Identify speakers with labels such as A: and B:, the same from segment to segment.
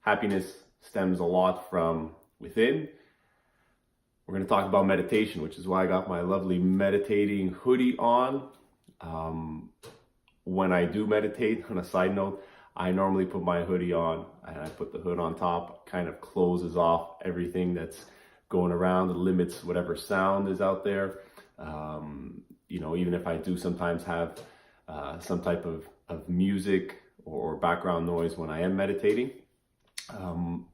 A: happiness stems a lot from within. We're going to talk about meditation, which is why I got my lovely meditating hoodie on. When I do meditate, on a side note, I normally put my hoodie on and I put the hood on top, kind of closes off everything that's going around, it limits whatever sound is out there. Even if I do sometimes have some type of music or background noise when I am meditating. I'm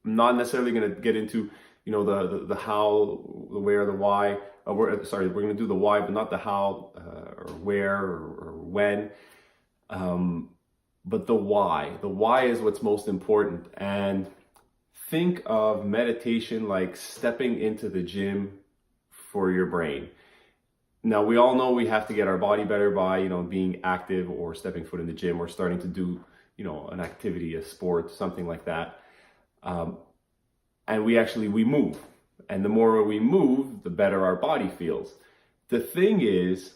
A: not necessarily going to get into, the how, the where, the why. We're going to do the why, but not the how or where or when. But the why. The why is what's most important. And think of meditation like stepping into the gym for your brain. Now, we all know we have to get our body better by, being active or stepping foot in the gym or starting to do, an activity, a sport, something like that. And we move. And the more we move, the better our body feels. The thing is,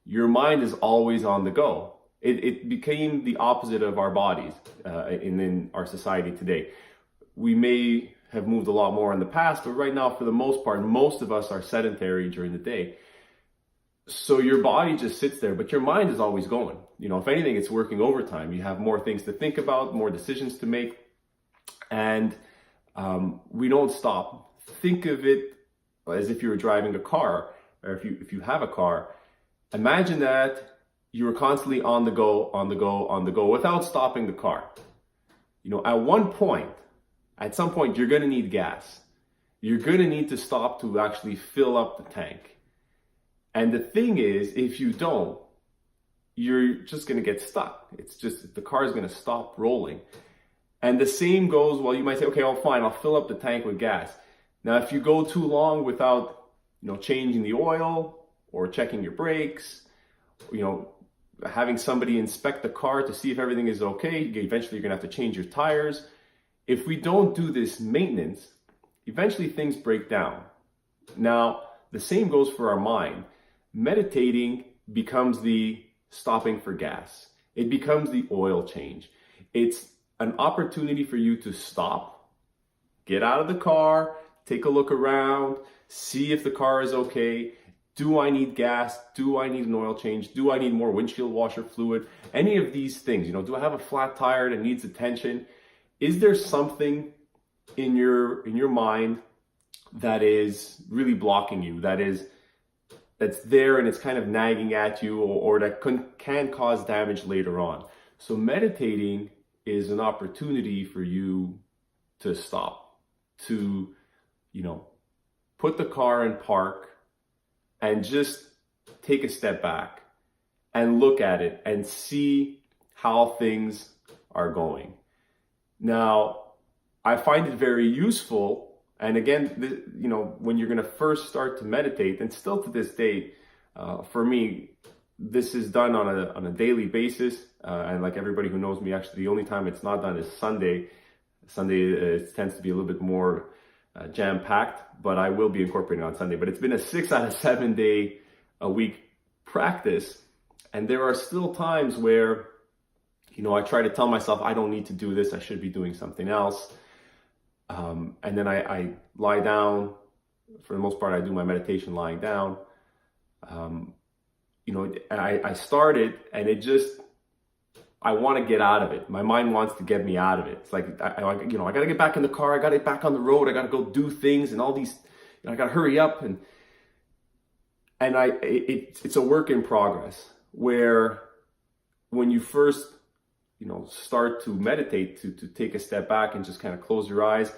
A: your mind is always on the go. It became the opposite of our bodies in our society today. We may have moved a lot more in the past, but right now, for the most part, most of us are sedentary during the day. So your body just sits there, but your mind is always going. If anything, it's working overtime. You have more things to think about, more decisions to make, and we don't stop. Think of it as if you were driving a car, or if you have a car. Imagine that you were constantly on the go, without stopping the car. At some point, you're going to need gas. You're going to need to stop to actually fill up the tank. And the thing is, if you don't, you're just going to get stuck. It's just, the car is going to stop rolling. And the same goes, you might say, okay, fine, I'll fill up the tank with gas. Now, if you go too long without, changing the oil or checking your brakes, having somebody inspect the car to see if everything is okay, eventually you're going to have to change your tires. If we don't do this maintenance, eventually things break down. Now, the same goes for our mind. Meditating becomes the stopping for gas. It becomes the oil change. It's an opportunity for you to stop, get out of the car, take a look around, see if the car is okay. Do I need gas? Do I need an oil change? Do I need more windshield washer fluid? Any of these things, do I have a flat tire that needs attention? Is there something in your mind that is really blocking you, that's there and it's kind of nagging at you, or that can cause damage later on? So meditating is an opportunity for you to stop, to, put the car in park and just take a step back and look at it and see how things are going. Now, I find it very useful. And again, when you're going to first start to meditate, and still to this day, for me, this is done on a daily basis. And like everybody who knows me, actually, the only time it's not done is Sunday. Sunday tends to be a little bit more jam-packed, but I will be incorporating on Sunday. But it's been a 6 out of 7 day a week practice. And there are still times where, I try to tell myself, I don't need to do this. I should be doing something else. And then I lie down. For the most part, I do my meditation lying down. I started, and I want to get out of it. My mind wants to get me out of it. It's like, I got to get back in the car. I got to get back on the road. I got to go do things and all these, I got to hurry up. And it's a work in progress, where when you first, start to meditate, to take a step back and just kind of close your eyes,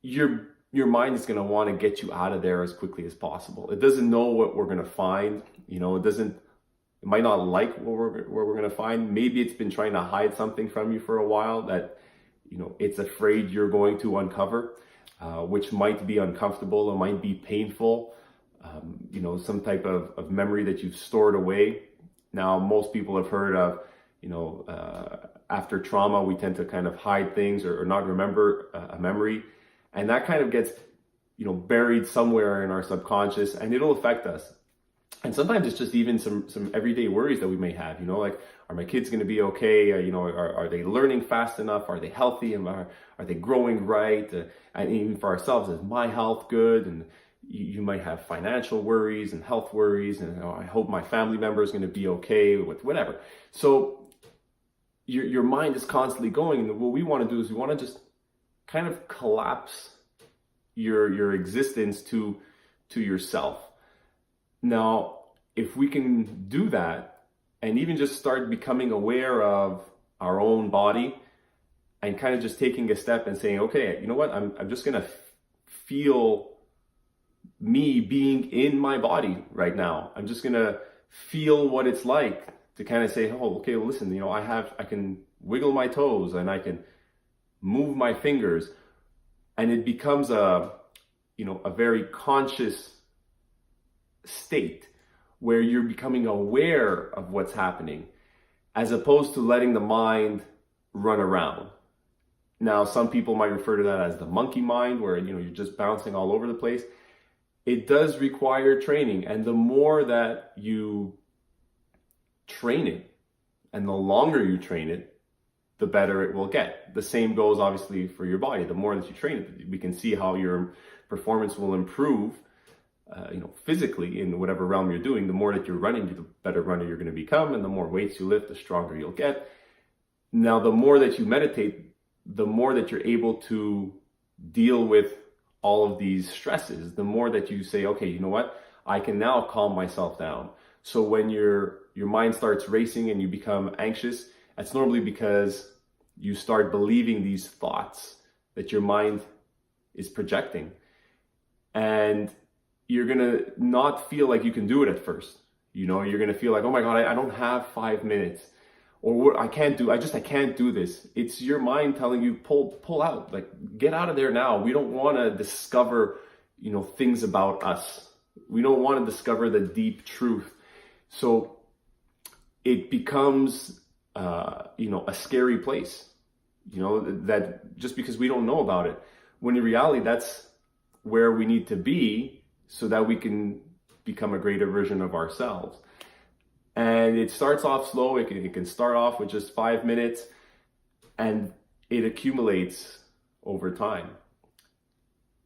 A: your mind is going to want to get you out of there as quickly as possible. It doesn't know what we're going to find. It might not like what we're going to find. Maybe it's been trying to hide something from you for a while that, it's afraid you're going to uncover, which might be uncomfortable. It might be painful. Some type of memory that you've stored away. Now, most people have heard of, after trauma, we tend to kind of hide things or not remember a memory. And that kind of gets, buried somewhere in our subconscious, and it'll affect us. And sometimes it's just even some everyday worries that we may have, like, are my kids going to be okay? Are they learning fast enough? Are they healthy? And are they growing right? And even for ourselves, is my health good? And you might have financial worries and health worries. And I hope my family member is going to be okay with whatever. So your mind is constantly going. And what we want to do is we want to just kind of collapse your existence to yourself. Now, if we can do that and even just start becoming aware of our own body and kind of just taking a step and saying, okay, you know what, I'm just going to feel me being in my body right now. I'm just going to feel what it's like to kind of say, oh, okay, well, listen, I can wiggle my toes and I can move my fingers, and it becomes a very conscious state where you're becoming aware of what's happening as opposed to letting the mind run around. Now, some people might refer to that as the monkey mind, where you're just bouncing all over the place. It does require training, and the more that you train it and the longer you train it, the better it will get. The same goes obviously for your body. The more that you train it, we can see how your performance will improve physically in whatever realm you're doing. The more that you're running, the better runner you're going to become, and the more weights you lift, the stronger you'll get. Now, the more that you meditate, the more that you're able to deal with all of these stresses, the more that you say, okay, you know what? I can now calm myself down. So when your mind starts racing and you become anxious, that's normally because you start believing these thoughts that your mind is projecting. And you're going to not feel like you can do it at first. You're going to feel like, oh my God, I don't have 5 minutes, or I can't do this. It's your mind telling you, pull out, like, get out of there now. We don't want to discover, things about us. We don't want to discover the deep truth. So it becomes, a scary place, that just because we don't know about it, when in reality, that's where we need to be so that we can become a greater version of ourselves. And it starts off slow. It can start off with just 5 minutes, and it accumulates over time.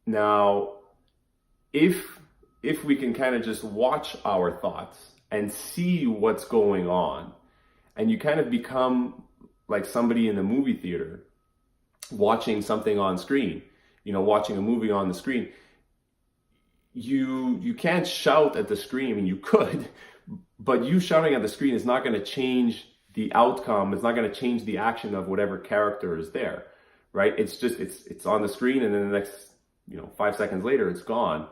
A: Now, if we can kind of just watch our thoughts and see what's going on, and you kind of become like somebody in the movie theater watching something on screen, watching a movie on the screen, you can't shout at the screen. I mean, you could, but you shouting at the screen is not going to change the outcome. It's not going to change the action of whatever character is there, right? It's just, it's on the screen, and then the next, 5 seconds later, it's gone.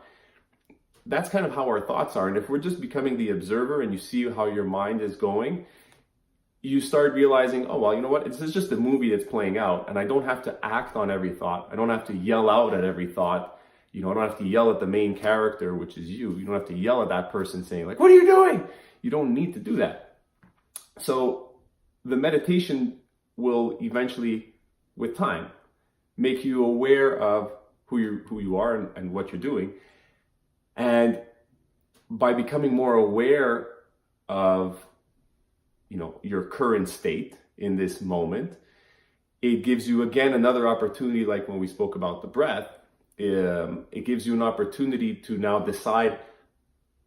A: That's kind of how our thoughts are. And if we're just becoming the observer and you see how your mind is going, you start realizing, oh, well, you know what? This is just a movie that's playing out, and I don't have to act on every thought. I don't have to yell out at every thought. I don't have to yell at the main character, which is you. You don't have to yell at that person saying, like, what are you doing? You don't need to do that. So the meditation will eventually, with time, make you aware of who you are and what you're doing. And by becoming more aware of your current state in this moment, it gives you, again, another opportunity, like when we spoke about the breath. It gives you an opportunity to now decide,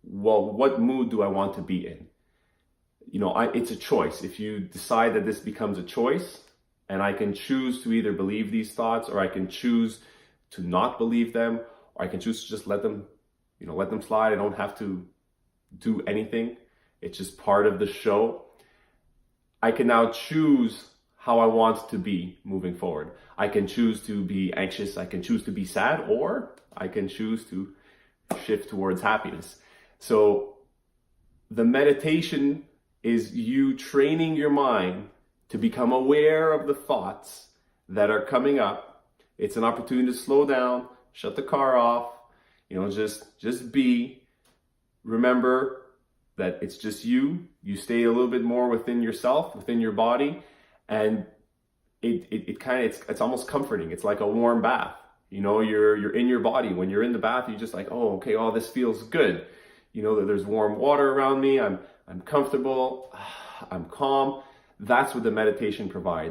A: well, what mood do I want to be in? It's a choice. If you decide that this becomes a choice, and I can choose to either believe these thoughts, or I can choose to not believe them, or I can choose to just let them slide. I don't have to do anything. It's just part of the show. I can now choose how I want to be moving forward. I can choose to be anxious, I can choose to be sad, or I can choose to shift towards happiness. So the meditation is you training your mind to become aware of the thoughts that are coming up. It's an opportunity to slow down, shut the car off, just be. Remember that it's just you. You stay a little bit more within yourself, within your body, and it's almost comforting. It's like a warm bath. You're in your body. When you're in the bath, you're just like, oh, okay, this feels good. you know that there's warm water around me, I'm comfortable, I'm calm. That's what the meditation provides.